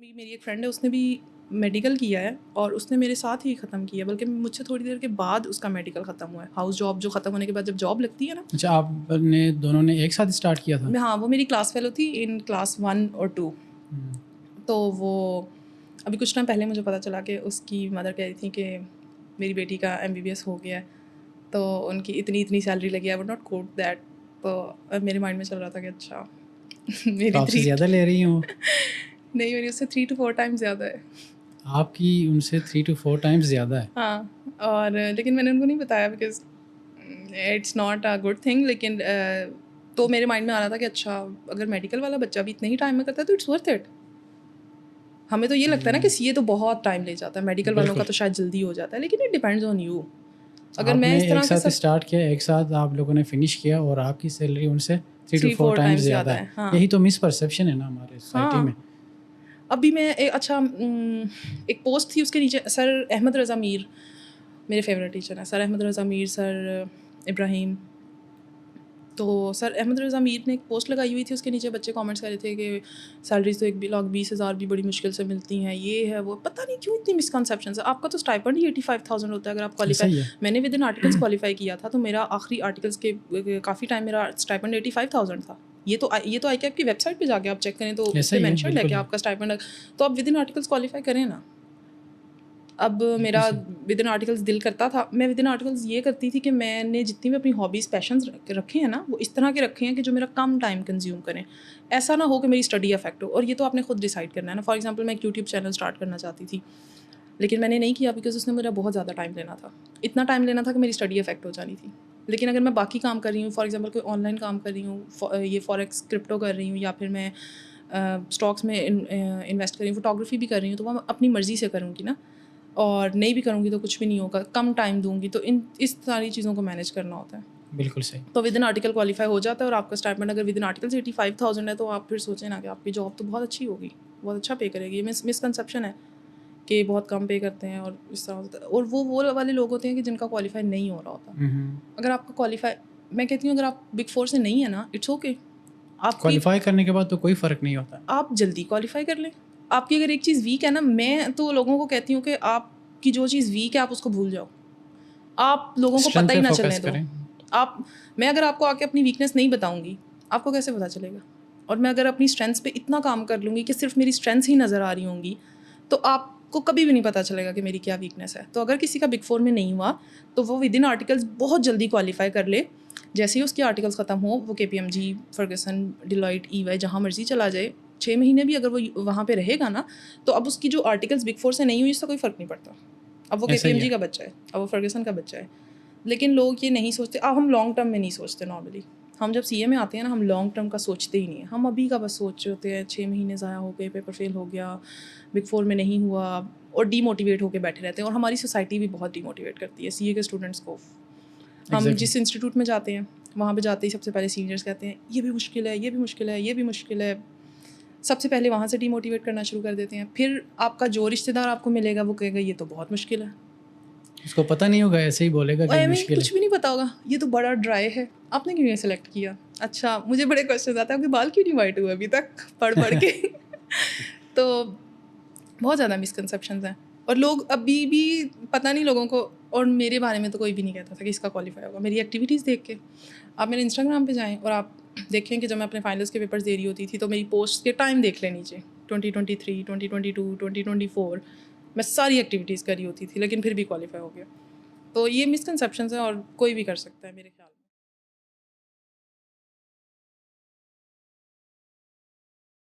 मेरी एक फ्रेंड है, उसने भी मेडिकल किया है और उसने मेरे साथ ही ख़त्म किया, बल्कि मुझसे थोड़ी देर के बाद उसका मेडिकल ख़त्म हुआ है। हाउस जॉब जो ख़त्म होने के बाद जब जॉब लगती है ना। अच्छा, आपने दोनों ने एक साथ स्टार्ट किया था? हाँ, वो मेरी क्लास फेलो थी इन क्लास 1 और 2। तो वो अभी कुछ टाइम पहले मुझे पता चला कि उसकी मदर कह रही थी कि मेरी बेटी का MBBS हो गया है, तो उनकी इतनी इतनी सैलरी लगी। I would not coat that. तो मेरे माइंड में चल रहा था कि अच्छा मेरी तो आपसे ज़्यादा ले रही हूँ? नहीं, मेरी उससे 3 to 4 टाइम्स ज़्यादा है। आपकी उनसे 3 to 4 टाइम्स ज़्यादा है? हाँ, और लेकिन मैंने उनको नहीं बताया because it's not a good thing. लेकिन तो मेरे माइंड में आ रहा था कि अच्छा, अगर मेडिकल वाला बच्चा भी इतने ही टाइम में करता है तो इट्स वर्थ इट। हमें तो ये लगता है ना कि सीए तो बहुत टाइम ले जाता है, मेडिकल वालों का तो शायद जल्दी हो जाता है, लेकिन इट डिपेंड्स ऑन यू। अगर मैं आपने इस एक तरह के साथ सब स्टार्ट किया, एक साथ आप लोगों ने फिनिश किया और आपकी सैलरी उनसे 3 to 4 3-4 टाइम्स टाइम्स ज़्यादा ज़्यादा है। है। हाँ, यही तो मिसपरसेप्शन है ना हमारे सोसाइटी में। हाँ। अभी मैं अच्छा एक पोस्ट थी, उसके नीचे सर अहमद रज़ा मीर मेरे फेवरेट टीचर हैं। सर अहमद रज़ा मीर, सर इब्राहिम। तो सर अहमद रज़ा मीर ने एक पोस्ट लगाई हुई थी, उसके नीचे बच्चे कमेंट्स कर रहे थे कि सैलरीज तो 1,20,000 भी बड़ी मुश्किल से मिलती हैं, ये है वो। पता नहीं क्यों इतनी मिसकंसेप्शन है। आपका तो स्टाइपेंड ही 85,000 होता है अगर आप ऐसा क्वालिफाई। ही है। मैंने विद इन आर्टिकल्स क्वालिफाई किया था, तो मेरा आखिरी आर्टिकल्स के काफ़ी टाइम मेरा स्टाइपेंड 85,000 था। ये तो आई कैप की वेबसाइट पे जाके आप चेक करें तो उस ऐसा पर ही है, मैंशन है बिल्कुल कि है। आपका स्टाइपेंड। तो आप विद इन आर्टिकल्स क्वालिफाई करें ना। अब बिल्कुल मेरा सही। विद इन आर्टिकल्स दिल करता था, मैं विद इन आर्टिकल्स ये करती थी कि मैंने जितनी भी अपनी हॉबीज़ पैशंस रखे हैं ना, वो इस तरह के रखे हैं कि जो मेरा कम टाइम कंज्यूम करें। ऐसा ना हो कि मेरी स्टडी अफेक्ट हो, और ये तो आपने खुद डिसाइड करना है ना। फॉर एग्जांपल मैं एक यूट्यूब चैनल स्टार्ट करना चाहती थी, लेकिन मैंने नहीं किया बिकॉज उसने मेरा बहुत ज़्यादा टाइम लेना था। इतना टाइम लेना था कि मेरी स्टडी अफेक्ट हो जानी थी। लेकिन अगर मैं बाकी काम कर रही हूँ, फॉर एग्जांपल कोई ऑनलाइन काम कर रही हूँ, ये फॉरेक्स क्रिप्टो कर रही हूँ, या फिर मैं स्टॉक्स में इन्वेस्ट कर रही हूँ, फोटोग्राफी भी कर रही हूँ, तो वो मैं अपनी मर्ज़ी से करूँगी ना। और नहीं भी करूँगी तो कुछ भी नहीं होगा, कम टाइम दूँगी, तो इस सारी चीज़ों को मैनेज करना होता है। बिल्कुल सही। तो विद इन आर्टिकल क्वालिफाई हो जाता है, और आपका स्टाइपेंड अगर विद इन आर्टिकल 85,000 है, तो आप फिर सोचें ना कि आपकी जॉब तो बहुत अच्छी होगी, बहुत अच्छा पे करेगी। ये मिसकंसेप्शन है कि बहुत कम पे करते हैं और इस तरह होता है। और वो वाले लोग होते हैं कि जिनका क्वालिफाई नहीं हो रहा होता। अगर आपका क्वालिफाई, मैं कहती हूँ अगर आप बिग 4 से नहीं है ना, इट्स ओके। आपकी क्वालिफाई करने के बाद तो कोई फ़र्क नहीं होता। आप जल्दी क्वालिफाई कर लें। आपकी अगर एक चीज़ वीक है ना, मैं तो लोगों को कहती हूँ कि आपकी जो चीज़ वीक है आप उसको भूल जाओ। आप लोगों को स्ट्रेंथ पता पे ही ना फोकस चलने दो। करें। मैं अगर आपको आके अपनी वीकनेस नहीं बताऊँगी, आपको कैसे पता चलेगा? और मैं अगर अपनी स्ट्रेंथ्स पे इतना काम कर लूँगी कि सिर्फ मेरी स्ट्रेंथ्स ही नज़र आ रही होंगी, तो आपको कभी भी नहीं पता चलेगा कि मेरी क्या वीकनेस है। तो अगर किसी का बिग 4 में नहीं हुआ, तो वो विद इन आर्टिकल्स बहुत जल्दी क्वालिफाई कर ले। जैसे ही उसके आर्टिकल्स ख़त्म हो, वो KPMG, फर्गसन, डिलॉयट, EY जहाँ मर्ज़ी चला जाए, 6 महीने भी अगर वो वहाँ पे रहेगा ना, तो अब उसकी जो आर्टिकल्स बिग 4 से नहीं हुई, इससे कोई फ़र्क नहीं पड़ता। अब वो ऐसा ही KPMG है। का बच्चा है, अब वो फर्गसन का बच्चा है। लेकिन लोग ये नहीं सोचते। अब हम लॉन्ग टर्म में नहीं सोचते नॉर्मली। हम जब CA में आते हैं ना, हम लॉन्ग टर्म का सोचते ही नहीं है। हम अभी का बस सोच रहे होते हैं, 6 महीने ज़ाया हो गए, पेपर फेल हो गया, बिग 4 में नहीं हुआ, और डीमोटिवेट होकर बैठे रहते हैं। और हमारी सोसाइटी भी बहुत डीमोटिवेट करती है CA के स्टूडेंट्स को। हम एग्जैक्टली। जिस इंस्टीट्यूट में जाते हैं, वहाँ पे जाते ही सबसे पहले सीनियर्स कहते हैं ये भी मुश्किल है, ये भी मुश्किल है, ये भी मुश्किल है। सबसे पहले वहाँ से डीमोटिवेट करना शुरू कर देते हैं। फिर आपका जो रिश्तेदार आपको मिलेगा वो कहेगा ये तो बहुत मुश्किल है। उसको पता नहीं होगा, ऐसे ही बोलेगा कि हमें मुश्किल है। कुछ भी नहीं पता होगा, ये तो बड़ा ड्राई है, आपने क्यों ये सेलेक्ट किया? अच्छा, मुझे बड़े क्वेश्चन आते हैं, आपके बाल क्यों नहीं वाइट हुए अभी तक, पढ़ पढ़ के। तो बहुत ज़्यादा मिसकंसेप्शंस हैं, और लोग अभी भी पता नहीं लोगों को। और मेरे बारे में तो कोई भी नहीं कहता था कि इसका क्वालिफाई होगा। मेरी एक्टिविटीज़ देख के आप मेरे इंस्टाग्राम पे जाएं और आप देखें कि जब मैं अपने फाइनल्स के पेपर्स दे रही होती थी, तो मेरी पोस्ट के टाइम देख लें नीचे, 2023, 2022, 2024, मैं सारी एक्टिविटीज़ करी होती थी, लेकिन फिर भी क्वालिफाई हो गया। तो ये मिसकंसेप्शंस हैं, और कोई भी कर सकता है मेरे ख्याल में।